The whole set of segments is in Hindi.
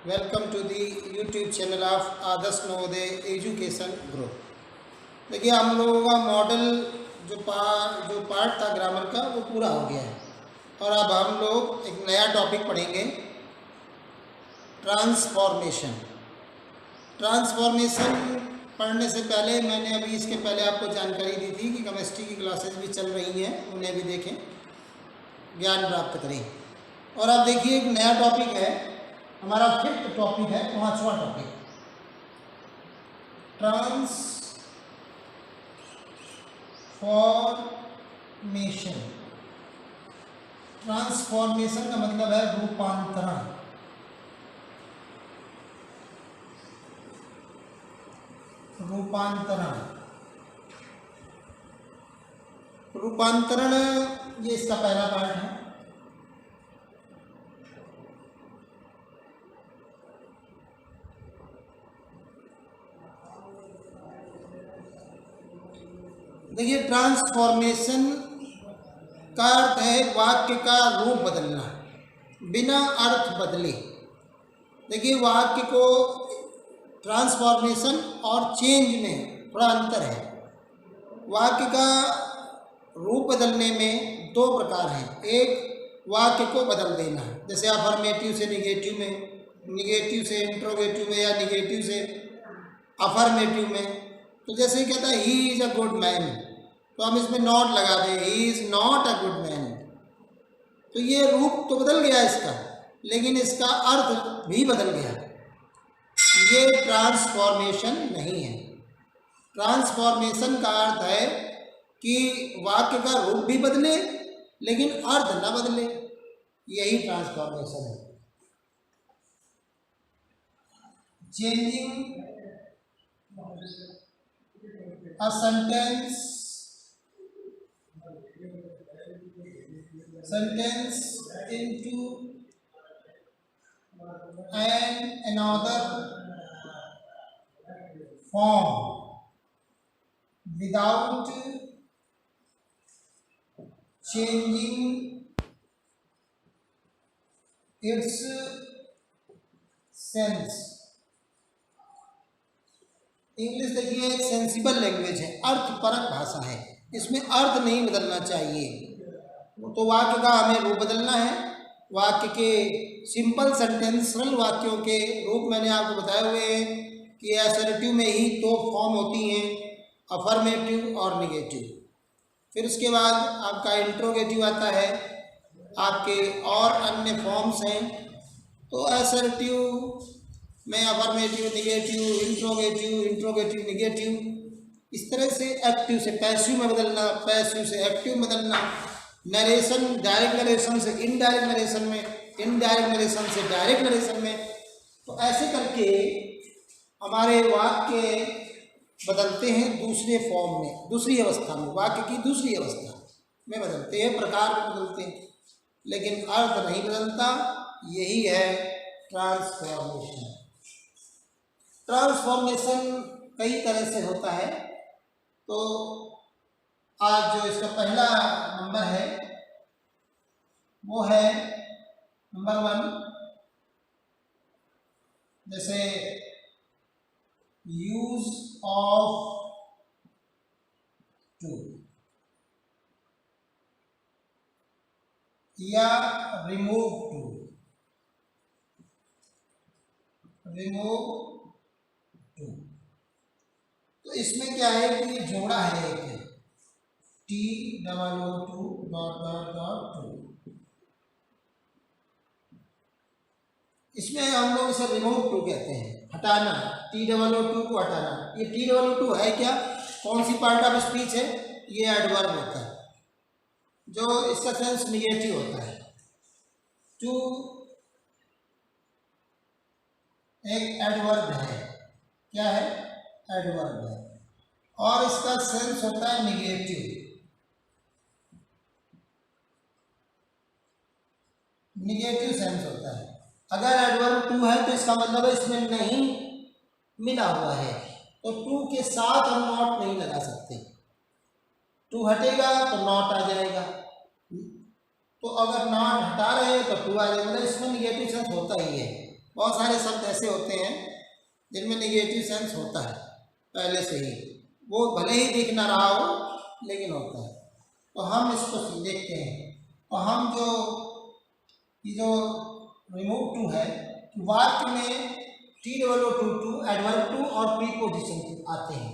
Welcome to the YouTube channel of Adarsh Navodaya education group. देखिए हम लोगों का मॉडल जो पार्ट था ग्रामर का वो पूरा हो गया है और अब हम लोग एक नया टॉपिक पढ़ेंगे, ट्रांसफॉर्मेशन। ट्रांसफॉर्मेशन पढ़ने से पहले मैंने अभी इसके पहले आपको जानकारी दी थी कि केमिस्ट्री की क्लासेस भी चल रही हैं, उन्हें भी देखें, ज्ञान प्राप्त करें। और अब देखिए एक नया टॉपिक है, हमारा 5th टॉपिक है, 5वां टॉपिक, ट्रांसफॉर्मेशन। ट्रांसफॉर्मेशन का मतलब है रूपांतरण। रूपांतरण ये इसका पहला पार्ट है। देखिए ट्रांसफॉर्मेशन का अर्थ है वाक्य का रूप बदलना बिना अर्थ बदले। देखिए वाक्य को ट्रांसफॉर्मेशन और चेंज में थोड़ा अंतर है। वाक्य का रूप बदलने में दो प्रकार हैं। एक वाक्य को बदल देना, जैसे अफर्मेटिव से निगेटिव में, निगेटिव से इंट्रोगेटिव में, या निगेटिव से अफर्मेटिव में। तो जैसे कहता है he is a good man, तो हम इसमें नॉट लगा दें, he is not a good man. तो ये रूप तो बदल गया इसका, लेकिन इसका अर्थ भी बदल गया। ये ट्रांसफॉर्मेशन नहीं है। ट्रांसफॉर्मेशन का अर्थ है कि वाक्य का रूप भी बदले लेकिन अर्थ न बदले, यही ट्रांसफॉर्मेशन है। Changing a sentence into another form without changing its sense। English देखिए एक सेंसिबल लैंग्वेज है, अर्थपरक भाषा है, इसमें अर्थ नहीं बदलना चाहिए। तो वाक्य का हमें रूप बदलना है। वाक्य के सिंपल सेंटेंशनल वाक्यों के रूप मैंने आपको बताए हुए हैं कि असर्टिव में ही दो फॉर्म होती हैं, अफर्मेटिव और निगेटिव। फिर उसके बाद आपका इंट्रोगेटिव आता है, आपके और अन्य फॉर्म्स हैं। तो असर्टिव में अफर्मेटिव, निगेटिव, इंट्रोगेटिव निगेटिव, इस तरह से एक्टिव से पैसिव में बदलना, पैसिव से एक्टिव में बदलना, नरेशन डायरेक्ट नरेशन से इनडायरेक्ट नरेशन में, इनडायरेक्ट नरेशन से डायरेक्ट नरेशन में। तो ऐसे करके हमारे वाक्य बदलते हैं दूसरे फॉर्म में, दूसरी अवस्था में, वाक्य की दूसरी अवस्था में बदलते हैं, प्रकार में बदलते हैं, लेकिन अर्थ नहीं बदलता। यही है ट्रांसफॉर्मेशन। ट्रांसफॉर्मेशन कई तरह से होता है। तो आज जो इसका पहला नंबर है वो है नंबर 1, जैसे यूज ऑफ टू या रिमूव टू। तो इसमें क्या है कि जोड़ा है एक T2 इसमें हम लोग इसे रिमूव टू कहते हैं, हटाना, T2 को हटाना। ये T2 है क्या, कौन सी पार्ट ऑफ स्पीच है? ये एडवर्ब होता है, जो इसका सेंस निगेटिव होता है। टू एक एडवर्ब है, क्या है? एडवर्ब है, और इसका सेंस होता है निगेटिव। निगेटिव सेंस होता है। अगर एडवर्ब टू है तो इसका मतलब है इसमें नहीं मिला हुआ है, तो टू के साथ हम नॉट नहीं लगा सकते। टू हटेगा तो नॉट आ जाएगा, तो अगर नॉट हटा रहे हैं तो टू आ जाएगा, मतलब इसमें निगेटिव सेंस होता ही है। बहुत सारे शब्द ऐसे होते हैं जिनमें नेगेटिव सेंस होता है पहले से ही, वो भले ही दिख ना रहा हो लेकिन होता है। तो हम इसको देखते हैं। तो हम ये जो रिमूव टू है, वाक्य में TOO एडवर्ब टू और प्रीपोजिशन आते हैं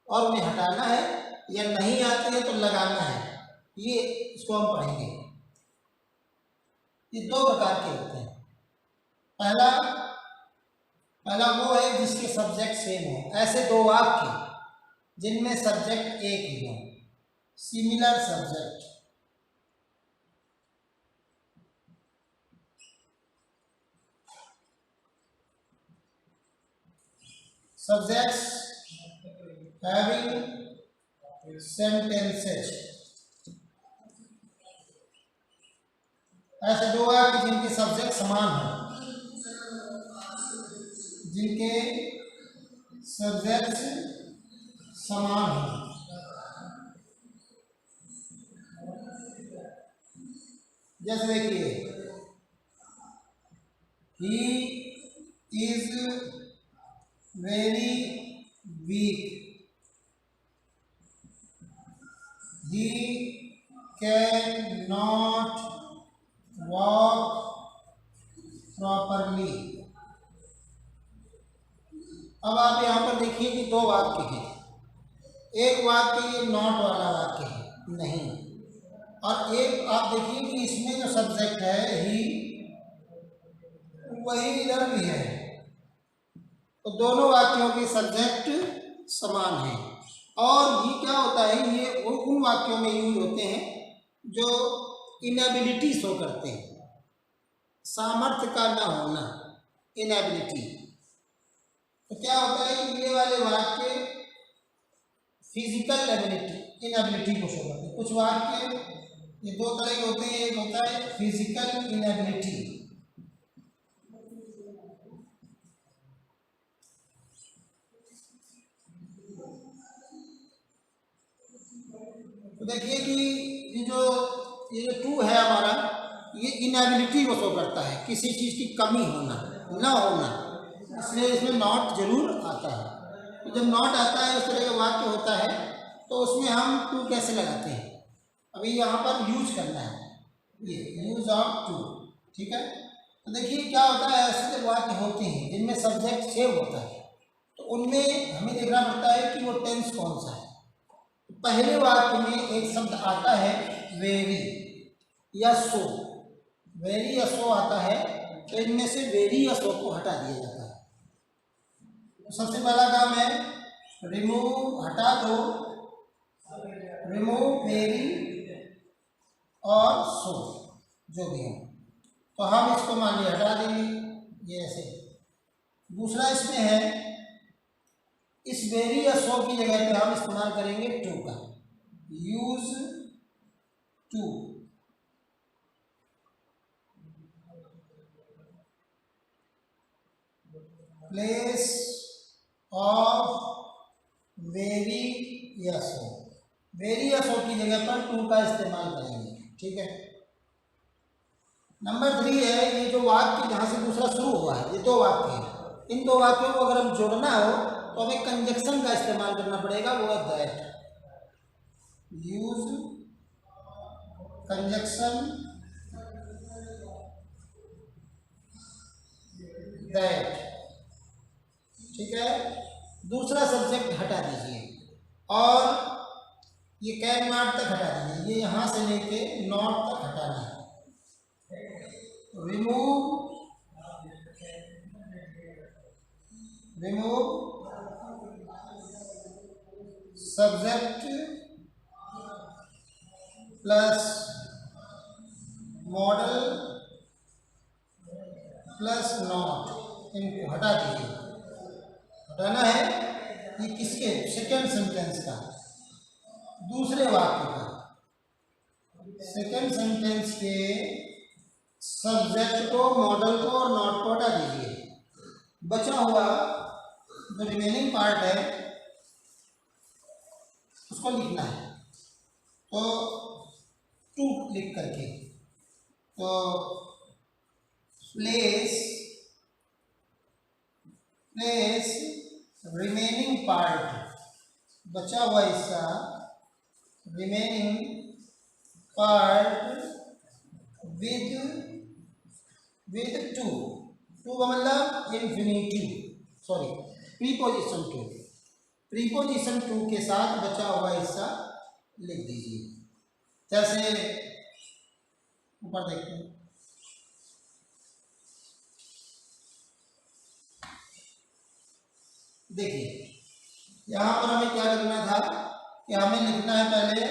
और उन्हें हटाना है या नहीं आते हैं तो लगाना है। ये इसको हम पढ़ेंगे। ये दो प्रकार के होते हैं। पहला वो है जिसके सब्जेक्ट सेम हो, ऐसे दो वाक्य जिनमें सब्जेक्ट एक ही हो, similar subject. Subjects having sentences, ऐसे दो वाक्य जिनके सब्जेक्ट समान हैं, जिनके सब्जेक्ट समान हैं। जैसे देखिए, he is very weak, he cannot walk properly। अब आप यहाँ पर देखिए कि दो वाक्य हैं। एक वाक्य ये नॉट वाला वाक्य है, नहीं, और एक आप देखिए कि इसमें जो सब्जेक्ट है ही, वही इधर भी है। तो दोनों वाक्यों के सब्जेक्ट समान हैं। और ये क्या होता है, ये उन वाक्यों में यूज होते हैं जो इनएबिलिटी शो करते हैं, सामर्थ्य का ना होना, इनएबिलिटी। तो क्या होता है कि ये वाले वाक्य फिजिकल एबिलिटी, इनएबिलिटी को शो करते हैं। कुछ वाक्य ये दो तरह के होते हैं, एक होता है फिजिकल इनएबिलिटी, तो देखिए कि ये जो टू है हमारा, ये इनएबिलिटी को शो करता है, किसी चीज़ की कमी होना, ना होना, इसलिए इसमें नॉट जरूर आता है। तो जब नॉट आता है, इस तरह का वाक्य होता है, तो उसमें हम टू कैसे लगाते हैं, अभी यहाँ पर यूज करना है, ये यूज ऑफ टू, ठीक है। तो देखिए क्या होता है, ऐसे जब वाक्य होते हैं जिनमें सब्जेक्ट सेम होता है, तो उनमें हमें देखना पड़ता है कि वो टेंस कौन सा है। पहले वाक्य में एक शब्द आता है वेरी या सो, वेरी या सो आता है, तो इनमें से वेरी या सो को हटा दिया जाता है। तो सबसे पहला काम है रिमूव, हटा दो, रिमूव वेरी और सो जो भी हो, तो हम इसको मान लिया हटा देंगे, ये ऐसे। दूसरा इसमें है, इस वेरी या सो की जगह पे हम इस्तेमाल करेंगे टू का, use to. Place of very या सो, वेरी या सो की जगह पर टू का इस्तेमाल करेंगे, ठीक है। नंबर 3 है, ये जो वाक्य जहाँ से दूसरा शुरू हुआ है, ये दो वाक्य हैं, इन दो वाक्यों को अगर हम जोड़ना हो तो हमें कंजक्शन का इस्तेमाल करना पड़ेगा, वो है दैट, यूज कंजक्शन दैट, ठीक है। दूसरा सब्जेक्ट हटा दीजिए और ये कैन नॉट तक हटा दीजिए, ये यहाँ से लेके नॉट तक हटाना है। Remove subject plus model plus not, इनको हटा दीजिए। हटाना है ये किसके, सेकेंड सेंटेंस का, दूसरे वाक्य का, सेकेंड सेंटेंस के सब्जेक्ट को, मॉडल को और नॉट को हटा दीजिए। बचा हुआ जो रिमेनिंग पार्ट है उसको लिखना है, तो टू लिख करके, तो प्लेस प्लेस रिमेनिंग पार्ट, बचा हुआ हिस्सा, remaining part with to, to का मतलब infinitive, sorry preposition to, preposition to के साथ बचा हुआ हिस्सा लिख दीजिए। जैसे ऊपर देखते हैं, देखिए यहाँ पर हमें क्या करना था कि हमें लिखना है पहले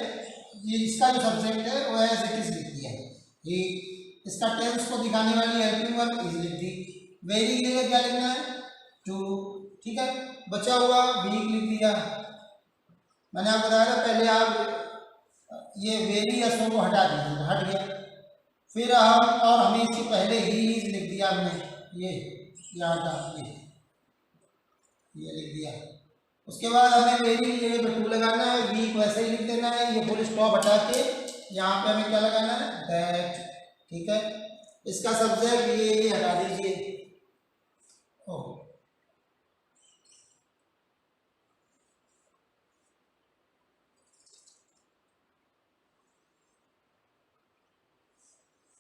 ये इसका जो सब्जेक्ट है वो एज इट इज लिख दिया है, ये इसका टेंस को दिखाने वाली हेल्पिंग वर्ब इज लिख दी, वेरी के लिए क्या लिखना है टू, ठीक है। बचा हुआ वीक लिख दिया, मैंने आपको बताया था पहले आप ये वेरी या सो को हटा दीजिए तो हट गया, फिर हम और हमें इसके पहले ही लिख दिया हमने ये यहाँ का ये लिख दिया, उसके बाद हमें वेरी की जगह पे टू लगाना है, वीक वैसे ही लिख देना है, ये फुल स्टॉप हटा के यहाँ पे हमें क्या लगाना है दैट, ठीक है। इसका सब्जेक्ट ये हटा दीजिए,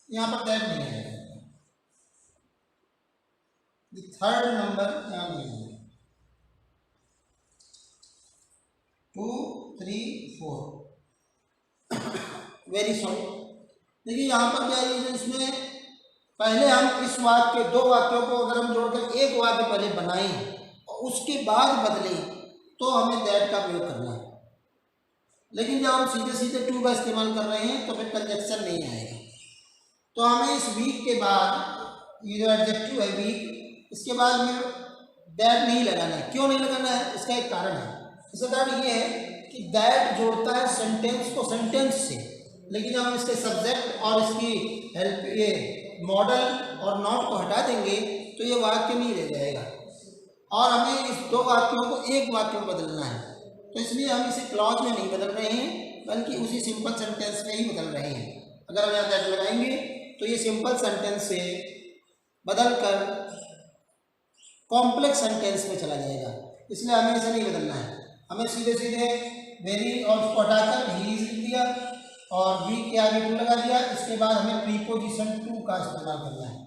यहाँ पर दैट नहीं है, थर्ड नंबर यहाँ नहीं है, 2 3 4, वेरी सॉरी। देखिए यहाँ पर क्या है, इसमें पहले हम इस वाक्य दो वाक्यों को अगर हम जोड़कर एक वाक्य पहले बनाएं और उसके बाद बदलें तो हमें दैट का प्रयोग करना है, लेकिन जब हम सीधे सीधे टू का इस्तेमाल कर रहे हैं तो फिर कंजक्शन नहीं आएगा। तो हमें इस वीक के बाद ये जो एडजेक्टिव है वीक, इसके बाद में दैट नहीं लगाना है। क्यों नहीं लगाना है, इसका एक कारण है। इसका कारण ये है कि दैट जोड़ता है सेंटेंस को सेंटेंस से, लेकिन हम इसके सब्जेक्ट और इसकी हेल्प ये मॉडल और नॉट को हटा देंगे तो ये वाक्य नहीं रह जाएगा और हमें इस दो वाक्यों को एक वाक्य में बदलना है। तो इसलिए हम इसे क्लॉज में नहीं बदल रहे हैं बल्कि उसी सिंपल सेंटेंस में ही बदल रहे हैं। अगर हम यहाँ दैट लगाएंगे तो ये सिंपल सेंटेंस से बदल कर कॉम्प्लेक्स सेंटेंस में चला जाएगा, इसलिए हमें इसे नहीं बदलना है। हमें सीधे सीधे वेरी और उसको हटाकर ही लिख दिया और वी के आगे टू लगा दिया, इसके बाद हमें प्रीपोजिशन टू का इस्तेमाल करना है,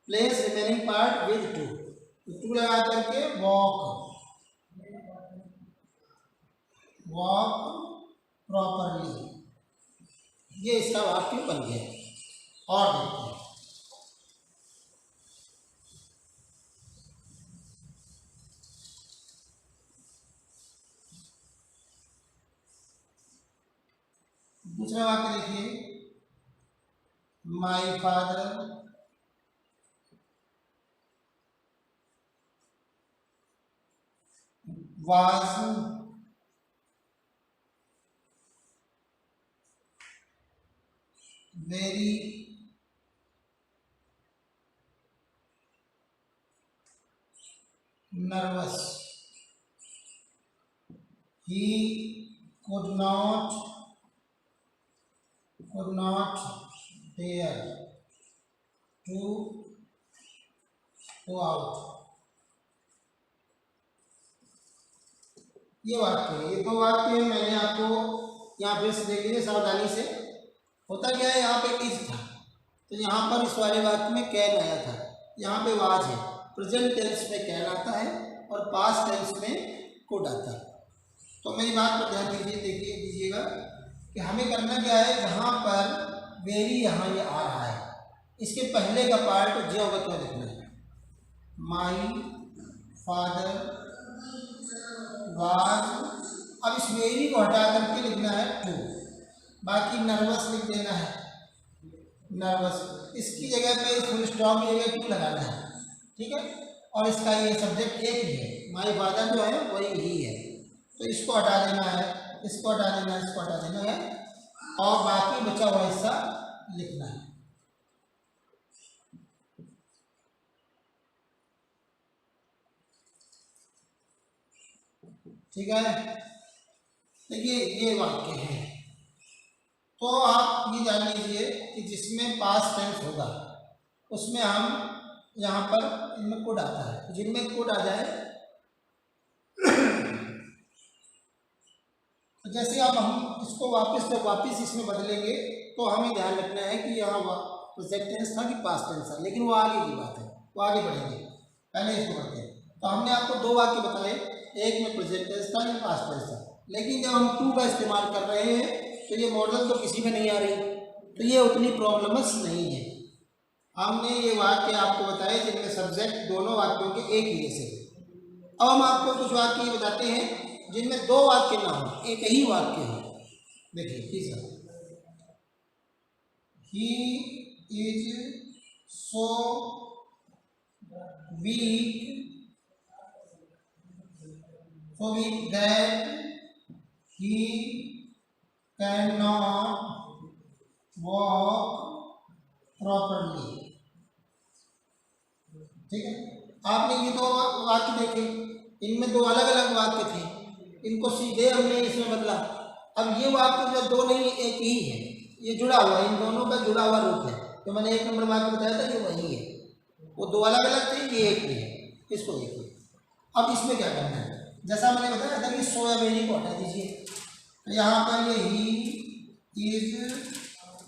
place remaining part with to, to लगा करके वॉक प्रॉपरली, ये इसका वाक्य बन गया। और देखते हैं दूसरा वाक्य, देखिए my father was very nervous, he could not dare to go out। ये वाक्य, ये दो वाक्य मैंने आपको यहाँ पे देख लीजिए सावधानी से। होता क्या है, यहाँ पे इज था तो यहाँ पर इस वाले वाक्य में कैन आया था, यहाँ पे वाज है, प्रेजेंट टेंस में कैन आता है और पास्ट टेंस में कुड आता है। तो मेरी बात पर ध्यान दीजिएगा कि हमें करना क्या है, जहाँ पर वेरी यहाँ ये आ रहा है इसके पहले का पार्ट जो होगा क्या लिखना है, माई फादर वाज, अब इस वेरी को हटा करके लिखना है टू, बाकी नर्वस लिख देना है नर्वस, इसकी जगह पे फुल स्टॉप की जगह टू लगाना है, ठीक है। और इसका ये सब्जेक्ट एक ही है, माई फादर जो है वही ही है, तो इसको हटा देना है, इसको हटा देना है, इसको हटा देना है और बाकी बचा हुआ हिस्सा लिखना है। ठीक है, देखिए ये वाक्य है। तो आप ये जान लीजिए कि जिसमें पास्ट टेंस होगा उसमें हम यहाँ पर इनमें कोड आता है, जिनमें कोड आ जाए तो जैसे अब हम इसको वापस इसमें बदलेंगे तो हमें ध्यान रखना है कि यहाँ प्रेजेंट टेंस था कि पास्ट टेंस था, लेकिन वो आगे की बात है, वो आगे बढ़ेंगे, पहले इसको बढ़ते हैं। तो हमने आपको दो वाक्य बताए, एक में प्रेजेंट टेंस था, एक पास्ट टेंस था, लेकिन जब हम टू का इस्तेमाल कर रहे हैं तो ये मॉडल तो किसी में नहीं आ रही, तो ये उतनी प्रॉब्लमस नहीं है। हमने ये वाक्य आपको बताए जिनमें सब्जेक्ट दोनों वाक्यों के एक ही जैसे। अब हम आपको कुछ वाक्य ये बताते हैं जिनमें दो वाक्य ना हो, एक ही वाक्य हो। देखिए तीसरा, he is so weak that he can not walk properly. ठीक है, आपने ये दो वाक्य देखे, इनमें दो अलग अलग वाक्य थे, इनको सीधे हमने इसमें बदला। अब ये वाक्य जो दो नहीं एक ही है, ये जुड़ा हुआ है, इन दोनों का जुड़ा हुआ रूप है। तो मैंने एक नंबर वाक्य बताया था ये वही है, वो दो अलग अलग थे, ये एक ही है, इसको देखिए। अब इसमें क्या करना है, जैसा मैंने बताया था कि सोयाबीन को हटा दीजिए, तो यहाँ पर ये ही इज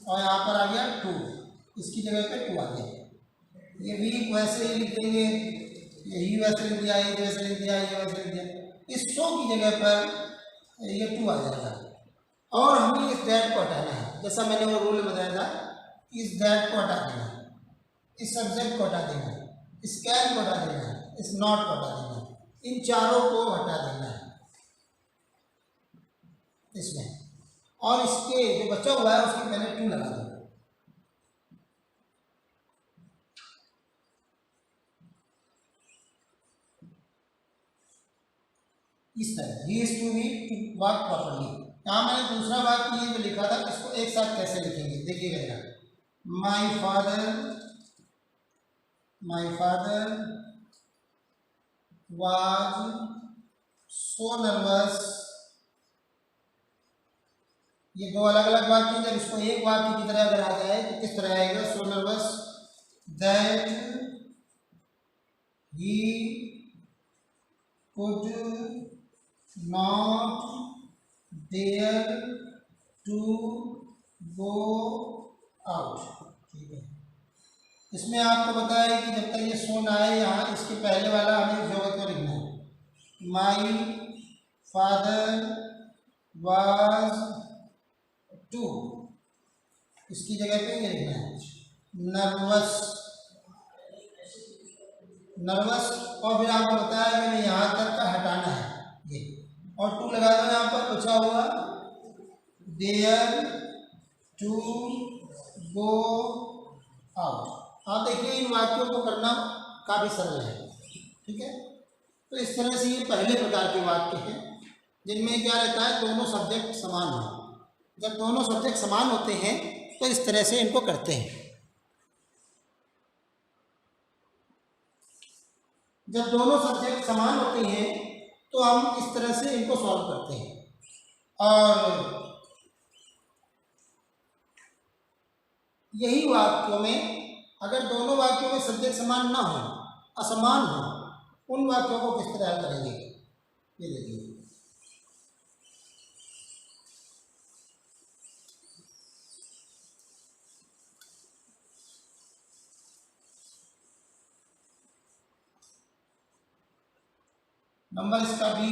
और यहाँ पर आ गया टू, इसकी जगह पे टू आ गया। ये वीक वैसे ही लिख देंगे, यही वैसे लिख दिया, ये वैसे लिख दिया, ये वैसे लिख दिया, इस सो की जगह पर ये टू आ जाएगा। और हमें इस दैट को हटाना है, जैसा मैंने वो रूल बताया था, इस दैट को हटा देना, इस सब्जेक्ट को हटा देना, इस कैन को हटा देना, इस नॉट को हटा देना, इन चारों को हटा देना है इसमें, और इसके जो बचा हुआ है उसके पहले टू लगा दो। इस तरह ही is too be to work properly. यहाँ मैंने दूसरा वाक्य ये जो लिखा था इसको एक साथ कैसे लिखेंगे देखिएगा जरा। My father was so nervous. ये दो अलग अलग वाक्य, जब इसको एक वाक्य की तरह अगर आ जाए तो किस तरह आएगा, so nervous that he could not dare to go out। ठीक है, इसमें आपको पता है कि जब तक ये सो ना आए यहाँ इसके पहले वाला हमें जगह को लिखना है। माई फादर वाज टू, इसकी जगह पे ये लिखना है नर्वस, और फिर आपको बताया कि हमें यहाँ तक का हटाना है ये, और टू लगा दो यहाँ पर, बचा हुआ देयर टू गो आउट। आप देखिए इन वाक्यों को करना काफ़ी सरल है। ठीक है, तो इस तरह से ये पहले प्रकार के वाक्य हैं जिनमें क्या रहता है, दोनों सब्जेक्ट समान हो। जब दोनों सब्जेक्ट समान होते हैं तो इस तरह से इनको करते हैं। जब दोनों सब्जेक्ट समान होते हैं तो हम इस तरह से इनको सॉल्व करते हैं। और यही वाक्यों में अगर दोनों वाक्यों में सब्जेक्ट समान ना हो, असमान हो, उन वाक्यों को किस तरह करेंगे ये देखिए। नंबर इसका B,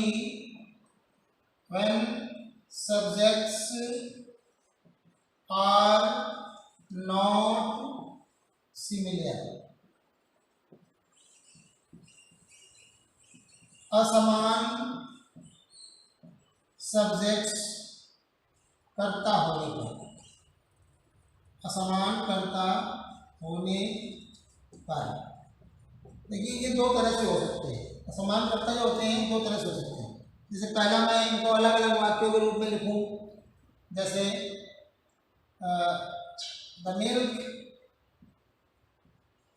when subjects are not similar, असमान सब्जेक्ट्स कर्ता होने पर, असमान कर्ता होने पर, देखिए ये दो तरह से हो सकते हैं। असमान कर्ता जो होते हैं दो तरह से हो सकते हैं। जैसे पहला मैं इनको अलग अलग वाक्यों के रूप में लिखूं, जैसे the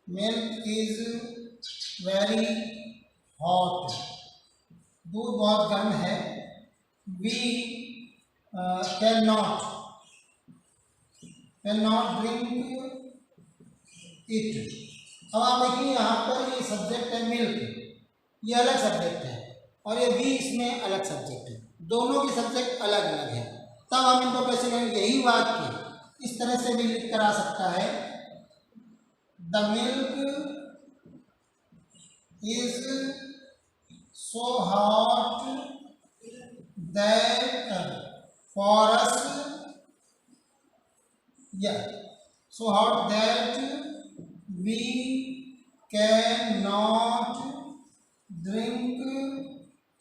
milk is very hot, दूध बहुत गर्म है। We can not drink it, अब आप देखिए यहाँ पर ये सब्जेक्ट है मिल्क, ये अलग सब्जेक्ट है, और ये बी इसमें अलग सब्जेक्ट है, दोनों के सब्जेक्ट अलग अलग हैं। तब हम इनको कैसे करेंगे, यही वाक्य इस तरह से भी लिख कर आ सकता है, the milk is so hot that for us, या so hot that we can not drink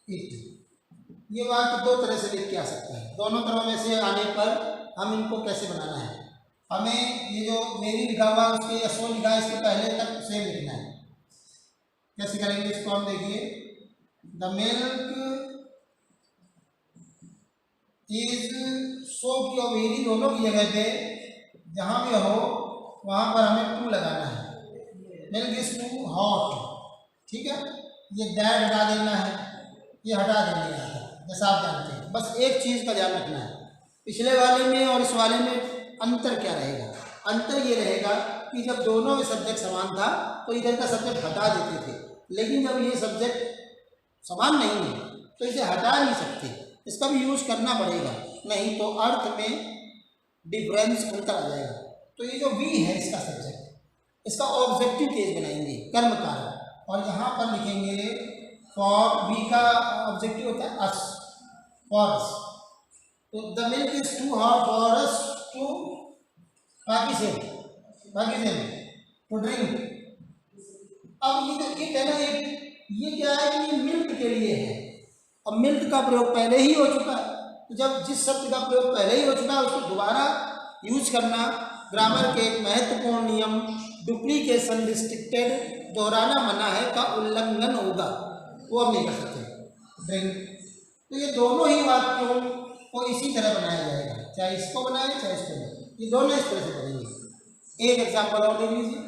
it. ये वाक्य दो तरह से लिख के आ सकता है, दोनों तरह में से आने पर हम इनको कैसे बनाना है, हमें ये जो मेरी लिखा हुआ उसके या सो लिखा है इसके पहले तक सेम लिखना है। कैसे करेंगे इसको हम देखिए, द मिल्क इज सो की और मेरी दोनों की जगह पे जहाँ भी हो वहाँ पर हमें टू लगाना है, मिल्क इज टू हॉट, ठीक है। ये दैट हटा देना है, ये हटा देना है, जैसा आप जानते हैं। बस एक चीज़ का ध्यान रखना है, पिछले वाले में और इस वाले में अंतर क्या रहेगा, अंतर ये रहेगा कि जब दोनों में सब्जेक्ट समान था तो इधर का सब्जेक्ट हटा देते थे, लेकिन जब ये सब्जेक्ट समान नहीं है तो इसे हटा नहीं सकते, इसका भी यूज करना पड़ेगा, नहीं तो अर्थ में डिफरेंस अंतर आ जाएगा। तो ये जो वी है इसका सब्जेक्ट, इसका ऑब्जेक्टिव केस बनाएंगे, कर्म कारक, और यहाँ पर लिखेंगे फॉर, वी का ऑब्जेक्टिव होता है अस, फॉर अस। तो the milk is too hot for us to बाकी से टू ड्रिंक। अब ये तो है ना, ये क्या है कि ये मिल्क के लिए है, अब मिल्क का प्रयोग पहले ही हो चुका है, तो जब जिस शब्द का प्रयोग पहले ही हो चुका है उसको दोबारा यूज करना ग्रामर के एक महत्वपूर्ण नियम डुप्लीकेशन रिस्ट्रिक्टेड, दोहराना मना है का उल्लंघन होगा, वो हम नहीं कर सकते ड्रिंक। तो ये दोनों ही वाक्यों को इसी तरह बनाया जाएगा, चाहे इसको बनाए चाहे इसको बनाए, ये दोनों इस तरह से बनेंगे। एक एग्जाम्पल और ले लीजिए,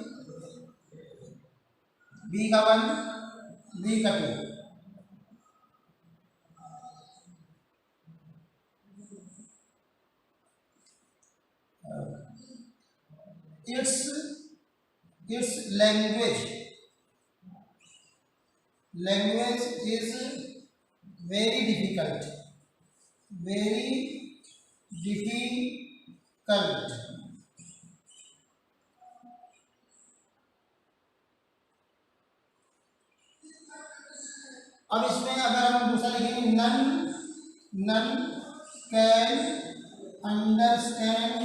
बी का 1 बी का 2, its language is very difficult अब इसमें अगर हम दूसरा लिखेंगे, none can understand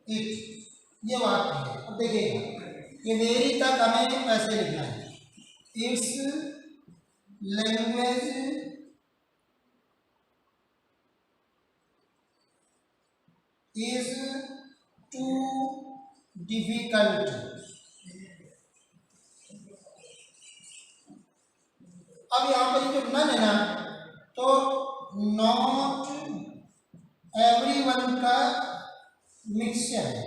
it, ये वाक्य है। अब देखिएगा ये वेरी तक हमें ऐसे लिखना है, it's language is too difficult. अब यहाँ पर जो नन है ना, तो नॉट एवरीवन का मिक्सचर है,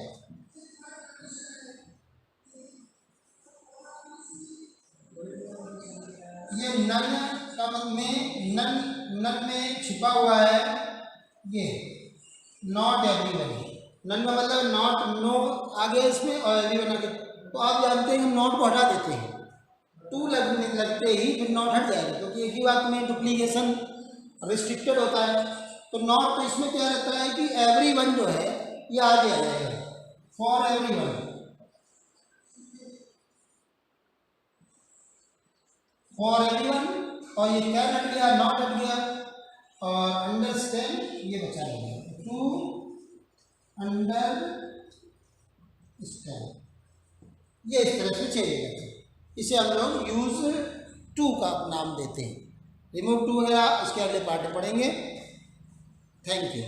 ये नन का में नन में छिपा हुआ है, ये नॉट एवरीवन, नन का मतलब नॉट, नो आगे इसमें और एवरीवन आगे। तो आप जानते हैं हम नॉट को हटा देते हैं, टू लगते ही फिर नॉट हट जाएगा, क्योंकि एक ही बात में डुप्लीकेशन रिस्ट्रिक्टेड होता है। तो नॉट तो इसमें क्या रहता है कि एवरीवन जो है ये आगे आ जाएगा, फॉर एवरीवन, फॉर एवरीवन, और ये क्या हट गया, नॉट हट गया, और अंडरस्टैंड ये बचा रहेगा, टू अंडरस्टैंड, ये इस तरह से चलेगा। इसे हम लोग यूज टू का नाम देते हैं। रिमूव टू वगैरह इसके अगले पार्ट में पढ़ेंगे। Thank you.